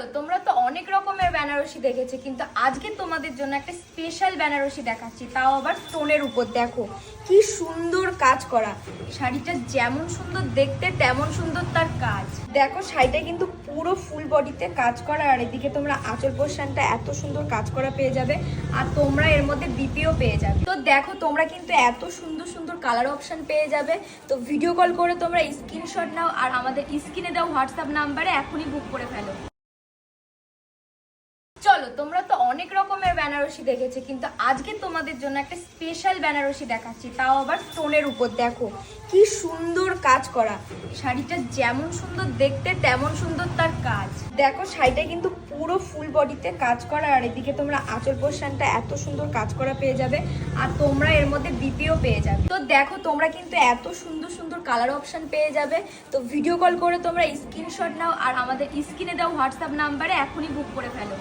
চলো, তোমরা তো অনেক রকমের বেনারসি দেখেছো, কিন্তু আজকে তোমাদের জন্য একটা স্পেশাল বেনারসি দেখাচ্ছি, তাও আবার স্টোনের উপর। দেখো কি সুন্দর কাজ করা। শাড়িটা যেমন সুন্দর দেখতে তেমন সুন্দর তার কাজ। দেখো শাড়িটা কিন্তু পুরো ফুল বডিতে কাজ করা, আর এদিকে তোমরা আঁচল পোর্শনটা এত সুন্দর কাজ করা পেয়ে যাবে, আর তোমরা এর মধ্যে বিপিও পেয়ে যাবে। তো দেখো তোমরা কিন্তু এত সুন্দর সুন্দর কালার অপশন পেয়ে যাবে। তো ভিডিও কল করে তোমরা স্ক্রিনশট নাও, আর আমাদের স্ক্রিনে দাও হোয়াটসঅ্যাপ নাম্বারে এখনই বুক করে ফেলো। চলো, তোমরা তো অনেক রকমের বেনারসি দেখেছো, কিন্তু আজকে তোমাদের জন্য একটা স্পেশাল বেনারসি দেখাচ্ছি, তাও আবার স্টোনের উপর। দেখো কি সুন্দর কাজ করা। শাড়িটা যেমন সুন্দর দেখতে তেমন সুন্দর তার কাজ। দেখো শাড়িটা কিন্তু পুরো ফুল বডিতে কাজ করা, আর এদিকে তোমরা আঁচল পোর্শনটা এত সুন্দর কাজ করা পেয়ে যাবে, আর তোমরা এর মধ্যে বিপিও পেয়ে যাবে। তো দেখো তোমরা কিন্তু এত সুন্দর সুন্দর কালার অপশন পেয়ে যাবে। তো ভিডিও কল করে তোমরা স্ক্রিনশট নাও, আর আমাদের স্ক্রিনে দাও হোয়াটসঅ্যাপ নাম্বারে এখনই বুক করে ফেলো।